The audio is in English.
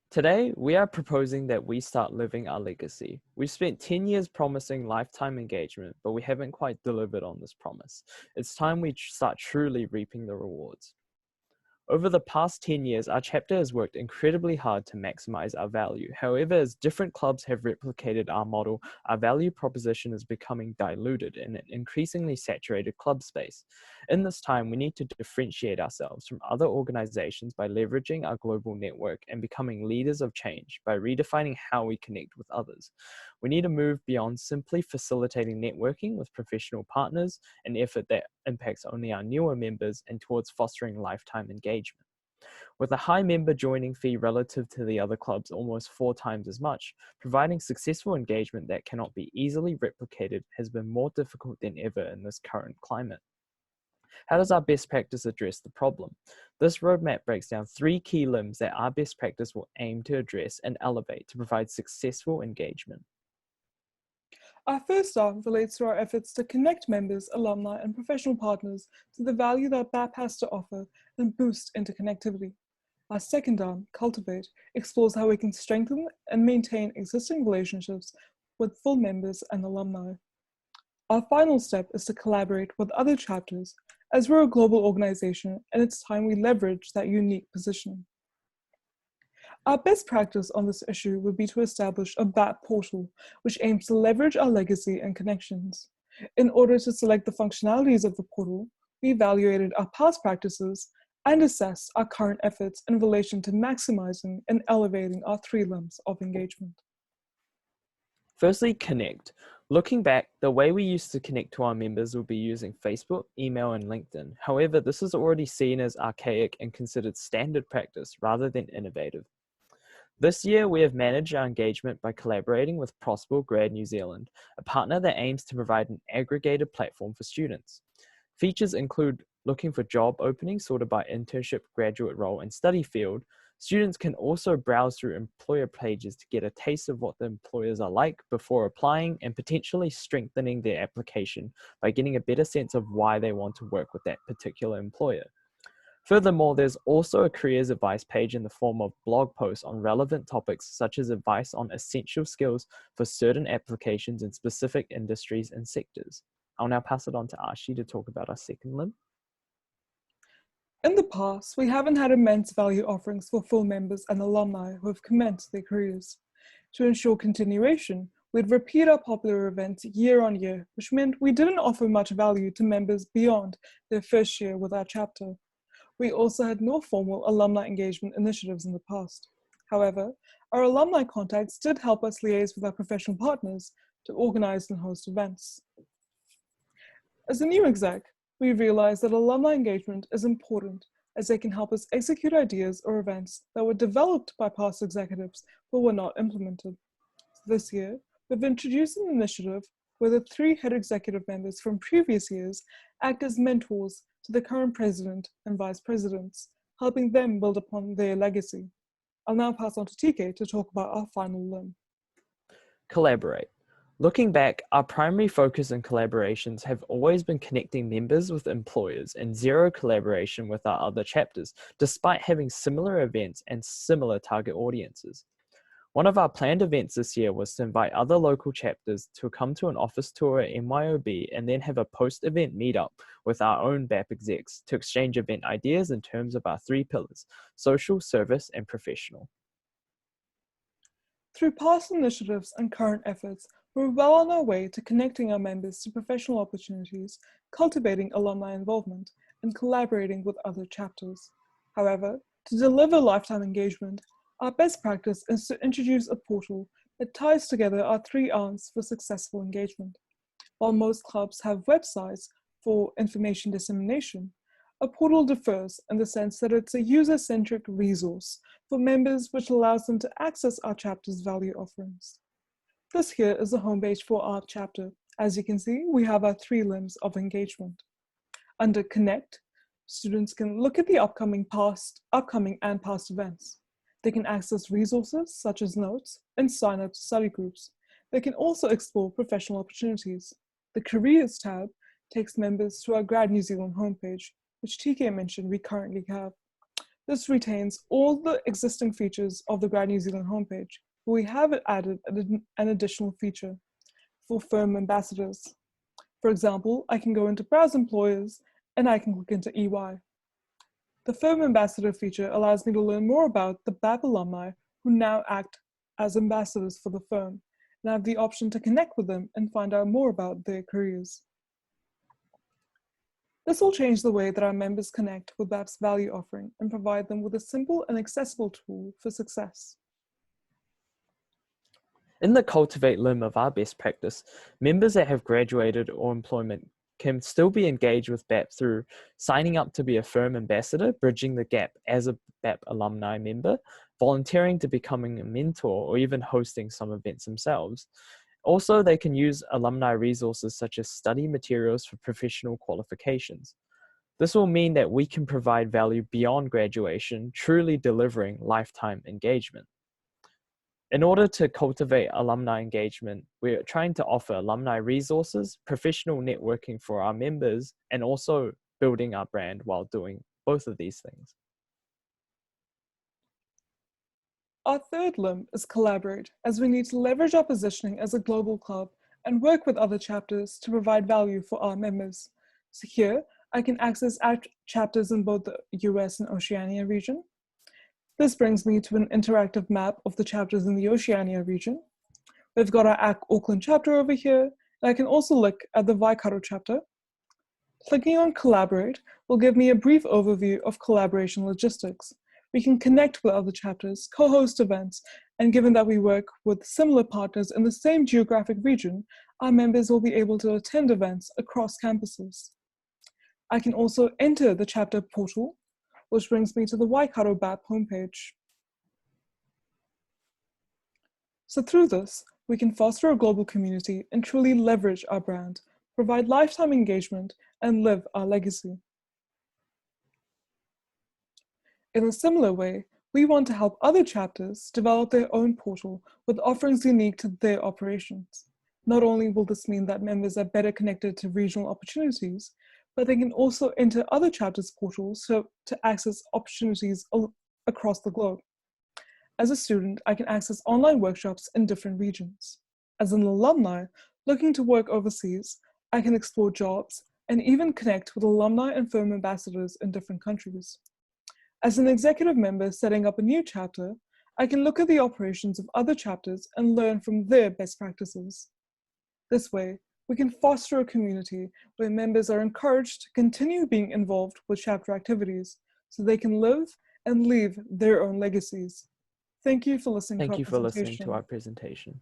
Today, we are proposing that we start living our legacy. We've spent 10 years promising lifetime engagement, but we haven't quite delivered on this promise. It's time we start truly reaping the rewards. Over the past 10 years, our chapter has worked incredibly hard to maximize our value. However, as different clubs have replicated our model, our value proposition is becoming diluted in an increasingly saturated club space. In this time, we need to differentiate ourselves from other organizations by leveraging our global network and becoming leaders of change by redefining how we connect with others. We need to move beyond simply facilitating networking with professional partners, an effort that impacts only our newer members, and towards fostering lifetime engagement. With a high member joining fee relative to the other clubs almost 4 times as much, providing successful engagement that cannot be easily replicated has been more difficult than ever in this current climate. How does our best practice address the problem? This roadmap breaks down 3 key limbs that our best practice will aim to address and elevate to provide successful engagement. Our first arm relates to our efforts to connect members, alumni, and professional partners to the value that BAP has to offer and boost interconnectivity. Our second arm, Cultivate, explores how we can strengthen and maintain existing relationships with full members and alumni. Our final step is to collaborate with other chapters, as we're a global organization and it's time we leverage that unique positioning. Our best practice on this issue would be to establish a BAP portal, which aims to leverage our legacy and connections. In order to select the functionalities of the portal, we evaluated our past practices and assessed our current efforts in relation to maximizing and elevating our 3 limbs of engagement. Firstly, connect. Looking back, the way we used to connect to our members would be using Facebook, email, and LinkedIn. However, this is already seen as archaic and considered standard practice rather than innovative. This year, we have managed our engagement by collaborating with Prosper Grad New Zealand, a partner that aims to provide an aggregated platform for students. Features include looking for job openings sorted by internship, graduate role, and study field. Students can also browse through employer pages to get a taste of what the employers are like before applying and potentially strengthening their application by getting a better sense of why they want to work with that particular employer. Furthermore, there's also a careers advice page in the form of blog posts on relevant topics such as advice on essential skills for certain applications in specific industries and sectors. I'll now pass it on to Ashi to talk about our second limb. In the past, we haven't had immense value offerings for full members and alumni who have commenced their careers. To ensure continuation, we'd repeat our popular events year on year, which meant we didn't offer much value to members beyond their first year with our chapter. We also had no formal alumni engagement initiatives in the past. However, our alumni contacts did help us liaise with our professional partners to organize and host events. As a new exec, we realized that alumni engagement is important as they can help us execute ideas or events that were developed by past executives but were not implemented. This year, we've introduced an initiative where the 3 head executive members from previous years act as mentors to the current president and vice presidents, helping them build upon their legacy. I'll now pass on to TK to talk about our final limb. Collaborate. Looking back, our primary focus in collaborations have always been connecting members with employers and zero collaboration with our other chapters, despite having similar events and similar target audiences. One of our planned events this year was to invite other local chapters to come to an office tour at MYOB and then have a post-event meetup with our own BAP execs to exchange event ideas in terms of our 3 pillars: social, service, and professional. Through past initiatives and current efforts, we're well on our way to connecting our members to professional opportunities, cultivating alumni involvement, and collaborating with other chapters. However, to deliver lifetime engagement, our best practice is to introduce a portal that ties together our 3 arms for successful engagement. While most clubs have websites for information dissemination, a portal differs in the sense that it's a user-centric resource for members which allows them to access our chapter's value offerings. This here is the homepage for our chapter. As you can see, we have our 3 limbs of engagement. Under Connect, students can look at the upcoming and past events. They can access resources such as notes and sign up to study groups. They can also explore professional opportunities. The Careers tab takes members to our Grad New Zealand homepage, which TK mentioned we currently have. This retains all the existing features of the Grad New Zealand homepage, but we have added an additional feature for firm ambassadors. For example, I can go into Browse Employers and I can click into EY. The Firm Ambassador feature allows me to learn more about the BAP alumni who now act as ambassadors for the firm, and I have the option to connect with them and find out more about their careers. This will change the way that our members connect with BAP's value offering and provide them with a simple and accessible tool for success. In the Cultivate limb of our best practice, members that have graduated or employment can still be engaged with BAP through signing up to be a firm ambassador, bridging the gap as a BAP alumni member, volunteering to becoming a mentor, or even hosting some events themselves. Also, they can use alumni resources such as study materials for professional qualifications. This will mean that we can provide value beyond graduation, truly delivering lifetime engagement. In order to cultivate alumni engagement, we're trying to offer alumni resources, professional networking for our members, and also building our brand while doing both of these things. Our third limb is collaborate, as we need to leverage our positioning as a global club and work with other chapters to provide value for our members. So here, I can access our chapters in both the US and Oceania region. This brings me to an interactive map of the chapters in the Oceania region. We've got our Auckland chapter over here, and I can also look at the Waikato chapter. Clicking on Collaborate will give me a brief overview of collaboration logistics. We can connect with other chapters, co-host events, and given that we work with similar partners in the same geographic region, our members will be able to attend events across campuses. I can also enter the chapter portal, which brings me to the Waikato BAP homepage. So through this, we can foster a global community and truly leverage our brand, provide lifetime engagement, and live our legacy. In a similar way, we want to help other chapters develop their own portal with offerings unique to their operations. Not only will this mean that members are better connected to regional opportunities, but they can also enter other chapters' portals to access opportunities across the globe. As a student, I can access online workshops in different regions. As an alumni looking to work overseas, I can explore jobs and even connect with alumni and firm ambassadors in different countries. As an executive member setting up a new chapter, I can look at the operations of other chapters and learn from their best practices. This way, we can foster a community where members are encouraged to continue being involved with chapter activities so they can live and leave their own legacies. Thank you for listening to our presentation. Thank you for listening to our presentation.